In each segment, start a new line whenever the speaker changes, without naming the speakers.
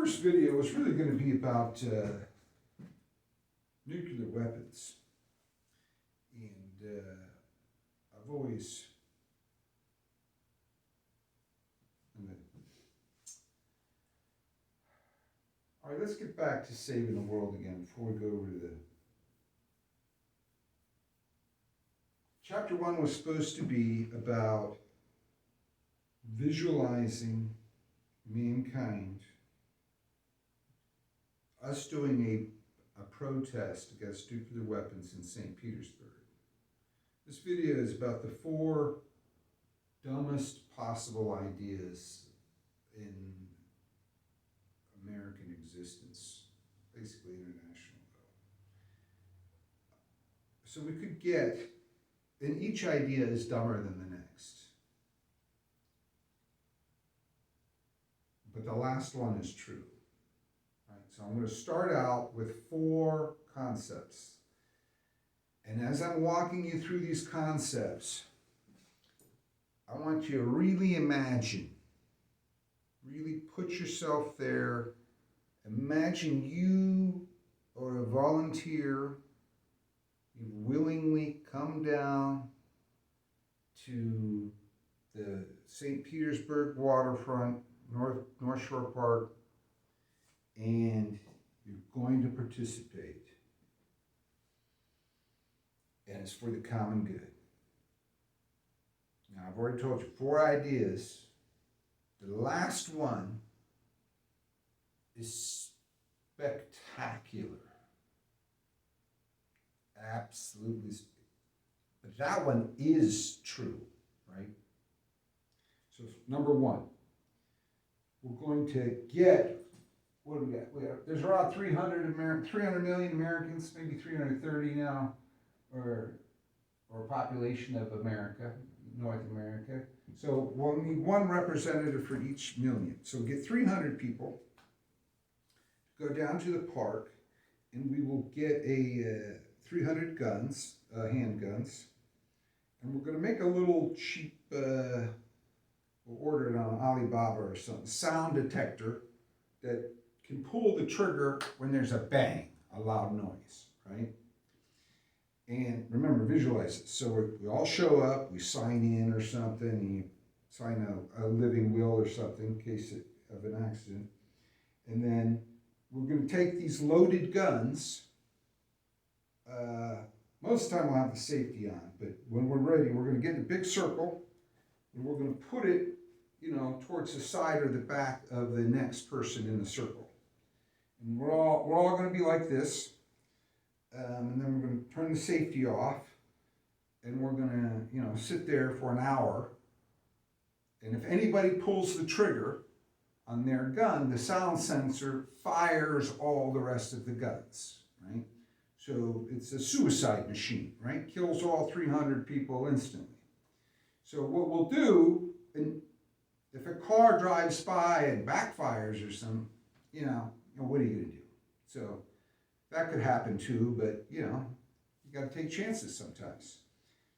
first video is really going to be about nuclear weapons. And I've always... All right, let's get back to saving the world again before we go over to the... Chapter 1 was supposed to be about visualizing mankind, us doing a protest against nuclear weapons in St. Petersburg. This video is about the 4 dumbest possible ideas in American existence, basically international though. So we could get, and each idea is dumber than the next. But the last one is true. Right, so I'm going to start out with 4 concepts. And as I'm walking you through these concepts, I want you to really imagine, really put yourself there. Imagine you are a volunteer. You willingly come down to the St. Petersburg waterfront, North Shore Park, and you're going to participate. And it's for the common good. Now, I've already told you 4 ideas. The last one is spectacular. Absolutely. But that one is true, right? So number 1, we're going to get, what do we got? There's around 300 million Americans, maybe 330 now, or population of America, North America. So we'll need 1 representative for each million. So we'll get 300 people, go down to the park, and we will get 300 guns, handguns, and we're going to make a little cheap, we'll order it on Alibaba or something, sound detector that can pull the trigger when there's a bang, a loud noise, right? And remember, visualize it. So we all show up, we sign in or something, and you sign a living will or something in case of an accident. And then we're going to take these loaded guns. Most of the time we'll have the safety on, but when we're ready, we're going to get in a big circle, and we're going to put it, towards the side or the back of the next person in the circle. And we're all going to be like this. And then we're going to turn the safety off, and we're going to, sit there for an hour. And if anybody pulls the trigger on their gun, the sound sensor fires all the rest of the guns, right? So it's a suicide machine, right? Kills all 300 people instantly. So what we'll do, and if a car drives by and backfires or something, what are you going to do? So that could happen too, but you got to take chances sometimes.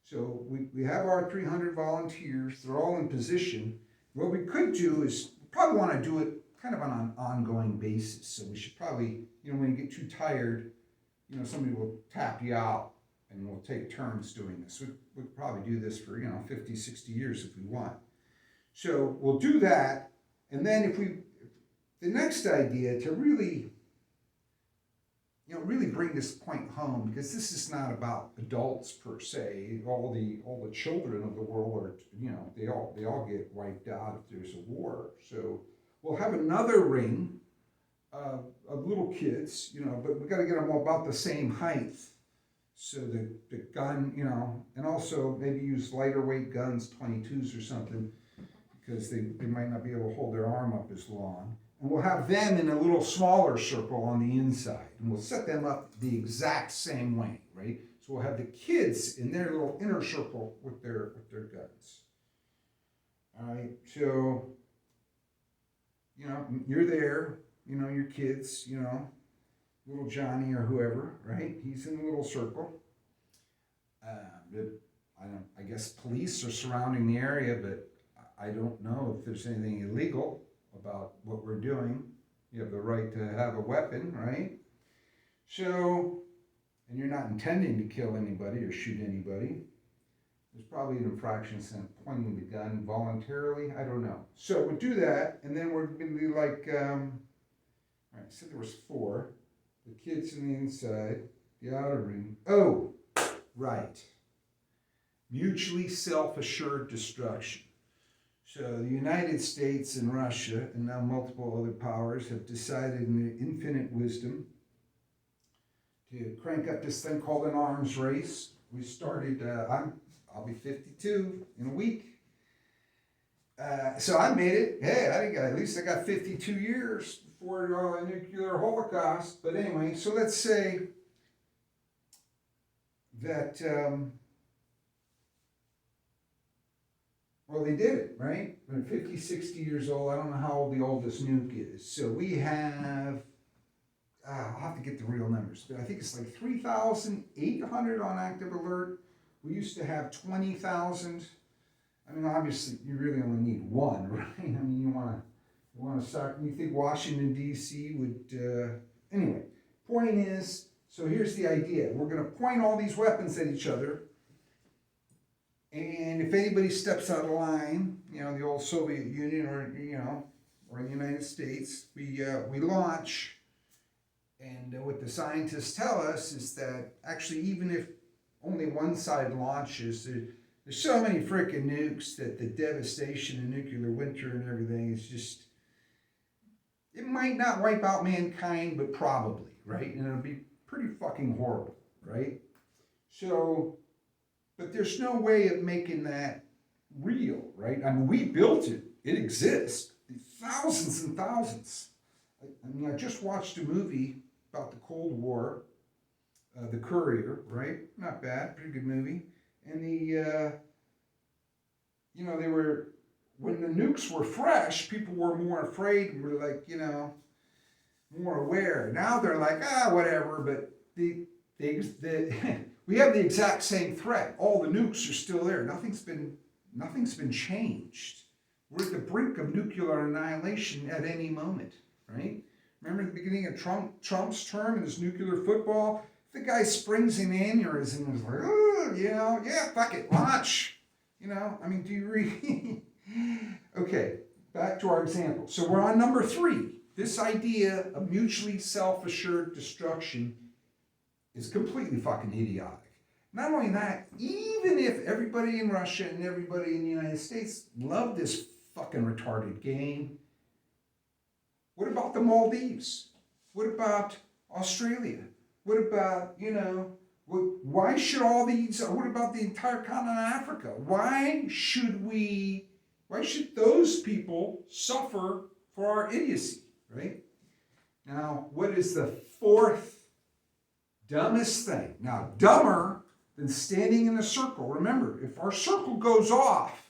So we have our 300 volunteers. They're all in position. What we could do is probably want to do it kind of on an ongoing basis. So we should probably, when you get too tired, somebody will tap you out and we'll take turns doing this. We'll probably do this for, 50, 60 years if we want. So we'll do that. And then the next idea to really bring this point home, because this is not about adults per se. All the children of the world are, they all get wiped out if there's a war. So we'll have another ring of little kids, but we got to get them all about the same height. So the gun, and also maybe use lighter weight guns, 22s or something, because they might not be able to hold their arm up as long. And we'll have them in a little smaller circle on the inside. And we'll set them up the exact same way, right? So we'll have the kids in their little inner circle with their guns. All right, so, you're there, your kids, little Johnny or whoever, right? He's in the little circle. I guess police are surrounding the area, but I don't know if there's anything illegal about what we're doing. You have the right to have a weapon, right? So, and you're not intending to kill anybody or shoot anybody. There's probably an infraction in pointing the gun voluntarily. I don't know. So we'll do that, and then we're going to be like, all right, so there was 4. The kids in the inside, the outer ring. Oh, right. Mutually self-assured destruction. So the United States and Russia, and now multiple other powers, have decided in their infinite wisdom to crank up this thing called an arms race. We started, I'll be 52 in a week. So I made it. Hey, at least I got 52 years before a nuclear holocaust. But anyway, so let's say that, well, they did it, right? They're 50, 60 years old. I don't know how old the oldest nuke is. So we have, I'll have to get the real numbers, but I think it's like 3,800 on active alert. We used to have 20,000. I mean, obviously, you really only need 1, right? I mean, you want to start. You think Washington D.C. would? Anyway, point is, so here's the idea: we're going to point all these weapons at each other, and if anybody steps out of line, the old Soviet Union, or or the United States, we launch. And what the scientists tell us is that actually, even if only one side launches, there's so many frickin' nukes that the devastation of nuclear winter and everything is just, it might not wipe out mankind, but probably, right? And it'll be pretty fucking horrible, right? So, but there's no way of making that real, right? I mean, we built it. It exists. Thousands and thousands. I mean, I just watched a movie about the Cold War, The Courier, right? Not bad, pretty good movie. And they were, when the nukes were fresh, people were more afraid and were like, more aware. Now they're like, whatever, but we have the exact same threat. All the nukes are still there. Nothing's been changed. We're at the brink of nuclear annihilation at any moment, right? Remember the beginning of Trump's term and his nuclear football? The guy springs an aneurysm and is like, yeah, fuck it, launch. I mean, do you really? Okay, back to our example. So we're on number 3. This idea of mutually self-assured destruction is completely fucking idiotic. Not only that, even if everybody in Russia and everybody in the United States loved this fucking retarded game, what about the Maldives? What about Australia? What about, why should all these, what about the entire continent of Africa? Why should those people suffer for our idiocy, right? Now, what is the 4th dumbest thing? Now, dumber than standing in a circle. Remember, if our circle goes off,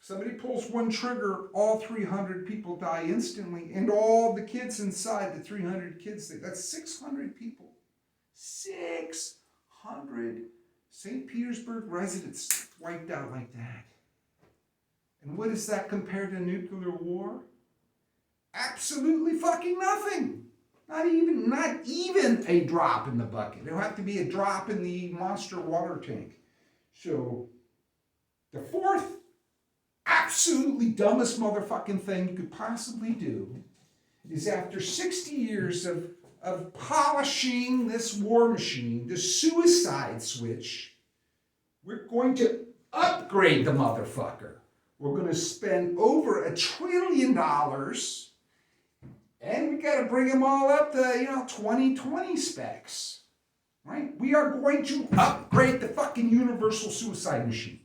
somebody pulls one trigger, all 300 people die instantly, and all the kids inside, the 300 kids, that's 600 people. 600 St. Petersburg residents wiped out like that. And what is that compared to nuclear war? Absolutely fucking nothing. Not even a drop in the bucket. It'll have to be a drop in the monster water tank. So, the 4th absolutely dumbest motherfucking thing you could possibly do is, after 60 years of polishing this war machine, the suicide switch, we're going to upgrade the motherfucker. We're going to spend over $1 trillion, and we got to bring them all up to 2020 specs, right? We are going to upgrade the fucking universal suicide machine.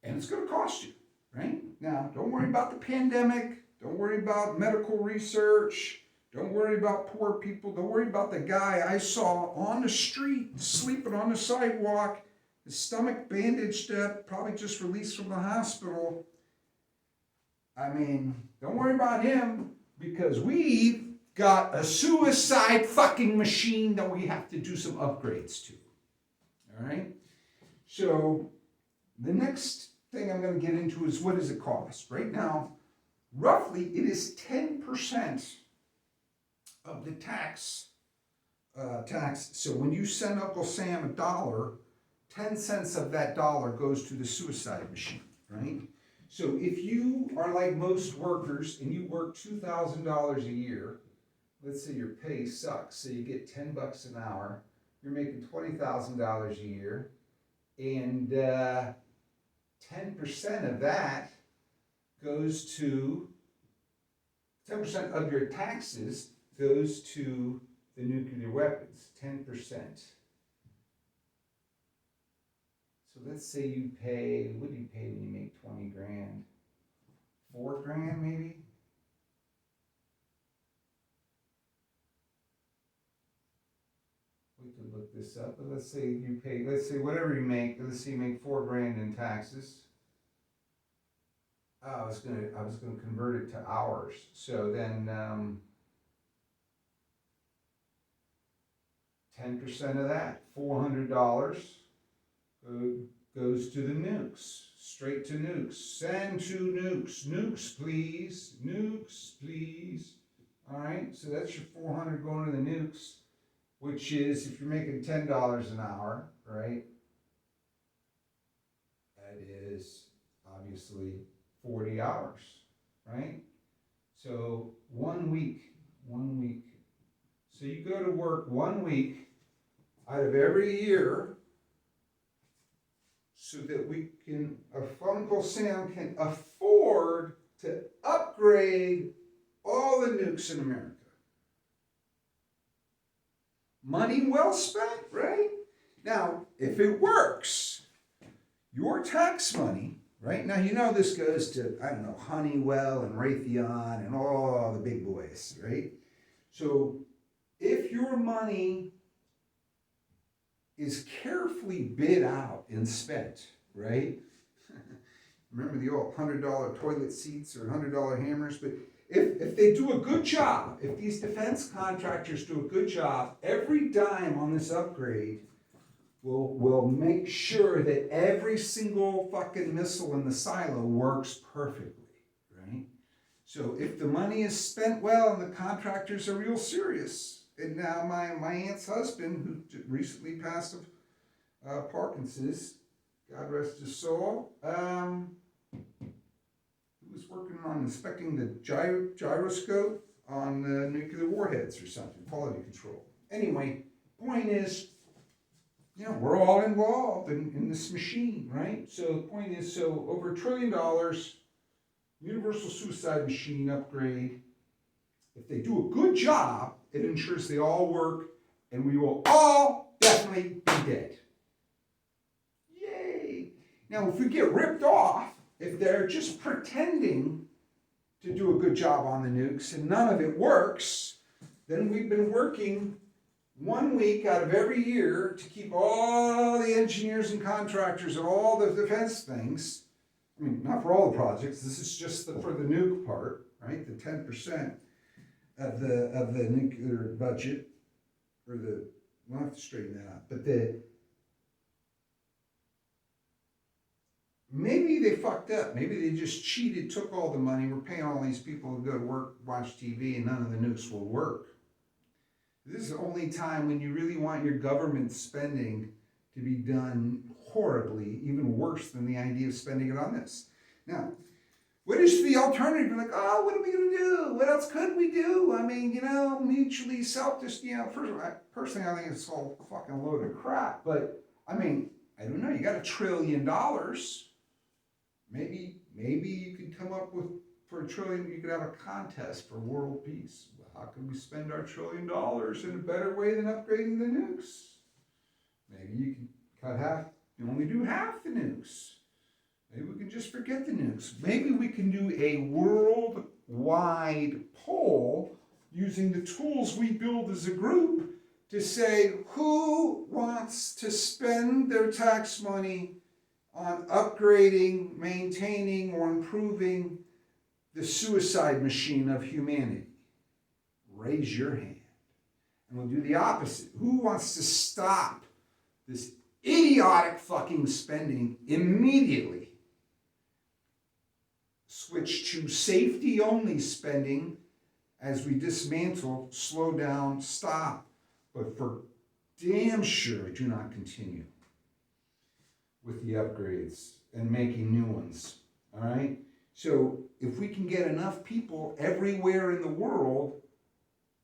And it's going to cost you, right? Now, don't worry about the pandemic. Don't worry about medical research. Don't worry about poor people. Don't worry about the guy I saw on the street, sleeping on the sidewalk, his stomach bandaged up, probably just released from the hospital. I mean, don't worry about him, because we've got a suicide fucking machine that we have to do some upgrades to. All right? So, the next thing I'm going to get into is, what does it cost? Right now, roughly it is 10% of the tax. So when you send Uncle Sam $1, 10 cents of that dollar goes to the suicide machine, right? So if you are like most workers and you work $2,000 a year, let's say your pay sucks, so you get $10 an hour, you're making $20,000 a year, and 10% of that goes to, 10% of your taxes goes to the nuclear weapons, 10%. So let's say you pay, what do you pay when you make 20 grand? 4 grand maybe? We could look this up, but let's say you pay, let's say whatever you make, let's say you make 4 grand in taxes. I was gonna convert it to hours. So then 10% of that, $400, goes to the nukes, straight to nukes. Send to nukes, nukes please, nukes please. All right, so that's your 400 going to the nukes, which is, if you're making $10 an hour, right? That is obviously 40 hours, right? So 1 week. So you go to work 1 week out of every year so that Uncle Sam can afford to upgrade all the nukes in America. Money well spent, right? Now, if it works, your tax money, right? Now, you know this goes to, I don't know, Honeywell and Raytheon and all the big boys, right? So if your money is carefully bid out and spent, right? Remember the old $100 toilet seats or $100 hammers? But if they do a good job, if these defense contractors do a good job, every dime on this upgrade will make sure that every single fucking missile in the silo works perfectly, right? So if the money is spent well and the contractors are real serious, and now my aunt's husband, who recently passed of Parkinson's, God rest his soul, he was working on inspecting the gyroscope on nuclear warheads or something, quality control. Anyway, point is, you know, we're all involved in this machine, right? So the point is, so over $1 trillion, universal suicide machine upgrade. If they do a good job, it ensures they all work, and we will all definitely be dead. Yay! Now, if we get ripped off, if they're just pretending to do a good job on the nukes and none of it works, then we've been working 1 week out of every year to keep all the engineers and contractors and all the defense things. I mean, not for all the projects. This is just for the nuke part, right? The 10% of the nuclear budget, or we'll have to straighten that out. But maybe they fucked up. Maybe they just cheated, took all the money. We're paying all these people to go to work, watch TV, and none of the nukes will work. This is the only time when you really want your government spending to be done horribly, even worse than the idea of spending it on this. Now, what is the alternative? You're like, oh, what are we going to do? What else could we do? I mean, you know, mutually personally, I think it's all fucking load of crap. But, I mean, I don't know. You got $1 trillion. Maybe you could come up with, for $1 trillion, you could have a contest for world peace. Well, how can we spend our $1 trillion in a better way than upgrading the nukes? Maybe you can only do half the nukes. Maybe we can just forget the nukes. Maybe we can do a worldwide poll using the tools we build as a group to say who wants to spend their tax money on upgrading, maintaining, or improving the suicide machine of humanity. Raise your hand. And we'll do the opposite. Who wants to stop this idiotic fucking spending immediately? switch to safety-only spending as we dismantle, slow down, stop, but for damn sure do not continue with the upgrades and making new ones, all right? So if we can get enough people everywhere in the world,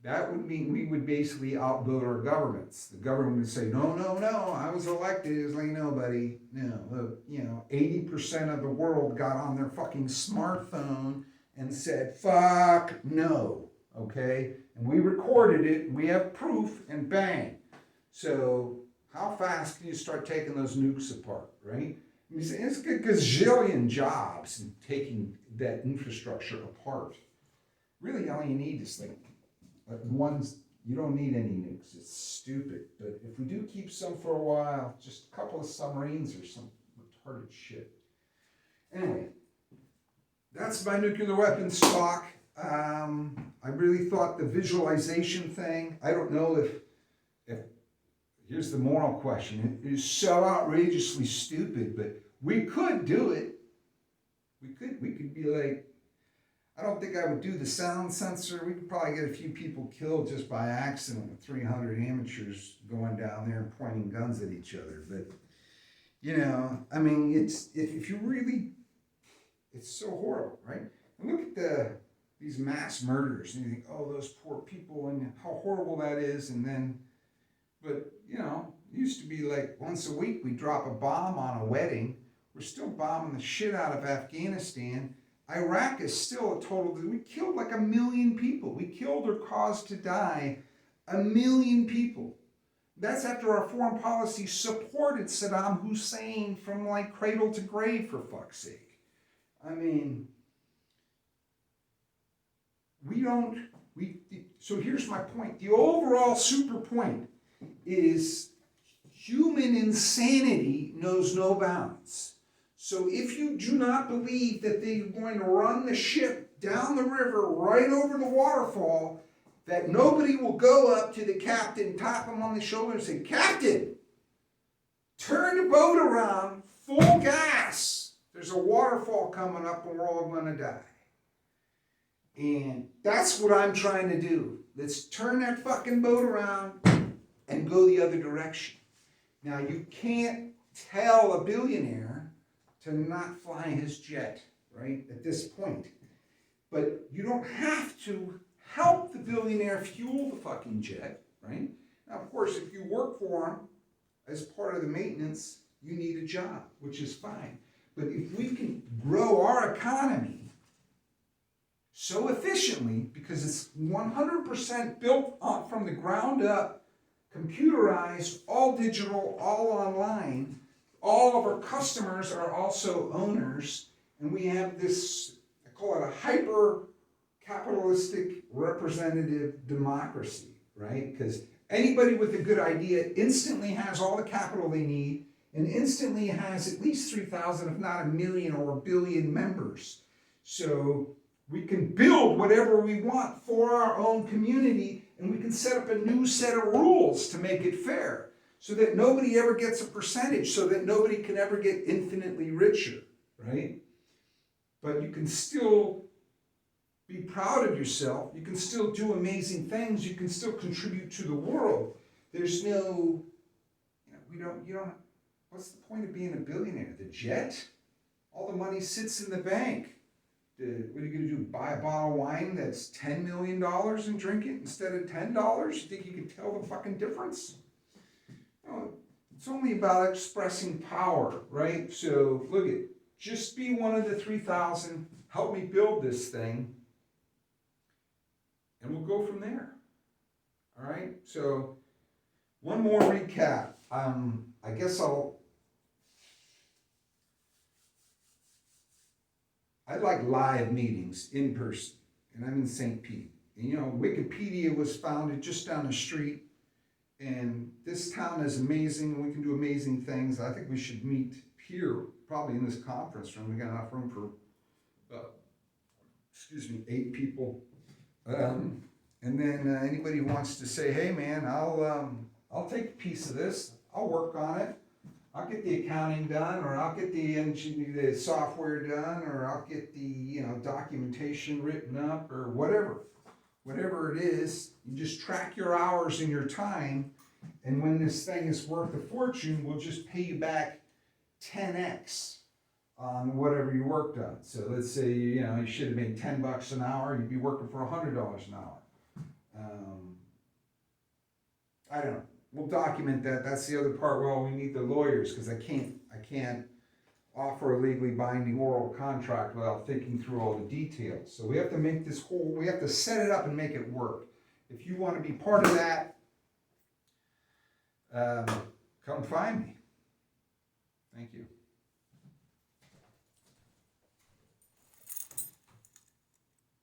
that would mean we would basically outvote our governments. The government would say, no, no, no, I was elected. It's like, no, buddy, no. 80% of the world got on their fucking smartphone and said, fuck no, okay? And we recorded it, and we have proof, and bang. So how fast can you start taking those nukes apart, right? I mean, it's a gazillion jobs in taking that infrastructure apart. Really, all you need is like ones, you don't need any nukes. It's stupid. But if we do keep some for a while, just a couple of submarines or some retarded shit. Anyway, that's my nuclear weapons talk. I really thought the visualization thing, I don't know if here's the moral question. It is so outrageously stupid, but we could do it. We could be like, I don't think I would do the sound sensor. We could probably get a few people killed just by accident with 300 amateurs going down there and pointing guns at each other. But, I mean, it's if you really, it's so horrible, right? And look at these mass murders, and you think, oh, those poor people, and how horrible that is. And then, but, it used to be like once a week we drop a bomb on a wedding. We're still bombing the shit out of Afghanistan. Iraq is still a total, we killed like 1 million people. We killed or caused to die 1 million people. That's after our foreign policy supported Saddam Hussein from like cradle to grave, for fuck's sake. I mean, so here's my point. The overall super point is human insanity knows no bounds. So if you do not believe that they're going to run the ship down the river right over the waterfall, that nobody will go up to the captain, tap him on the shoulder and say, Captain, turn the boat around, full gas. There's a waterfall coming up and we're all going to die. And that's what I'm trying to do. Let's turn that fucking boat around and go the other direction. Now, you can't tell a billionaire to not fly his jet, right, at this point. But you don't have to help the billionaire fuel the fucking jet, right? Now, of course, if you work for him as part of the maintenance, you need a job, which is fine. But if we can grow our economy so efficiently, because it's 100% built on from the ground up, computerized, all digital, all online, all of our customers are also owners, and we have this, I call it a hyper-capitalistic representative democracy, right? Because anybody with a good idea instantly has all the capital they need, and instantly has at least 3,000, if not 1 million or 1 billion members. So we can build whatever we want for our own community, and we can set up a new set of rules to make it fair, so that nobody ever gets a percentage, so that nobody can ever get infinitely richer, right? But you can still be proud of yourself. You can still do amazing things. You can still contribute to the world. There's no, what's the point of being a billionaire? The jet? All the money sits in the bank. What are you going to do? Buy a bottle of wine that's $10 million and drink it instead of $10? You think you can tell the fucking difference? No, it's only about expressing power, right? So look at, just be one of the 3,000. Help me build this thing, and we'll go from there. All right. So one more recap. I guess I like live meetings in person, and I'm in St. Pete. And Wikipedia was founded just down the street, and this town is amazing, and we can do amazing things. I think we should meet here, probably in this conference room. We got enough room for, 8 people. And then anybody who wants to say, hey man, I'll take a piece of this, I'll work on it. I'll get the accounting done, or I'll get the software done, or I'll get the documentation written up, or whatever. Whatever it is, you just track your hours and your time, and when this thing is worth a fortune, we'll just pay you back 10x on whatever you worked on. So let's say you should have made $10 an hour, you'd be working for $100 an hour. I don't know. We'll document that. That's the other part. Well, we need the lawyers, because I can't offer a legally binding oral contract without thinking through all the details. So we have to make we have to set it up and make it work. If you want to be part of that, come find me. Thank you.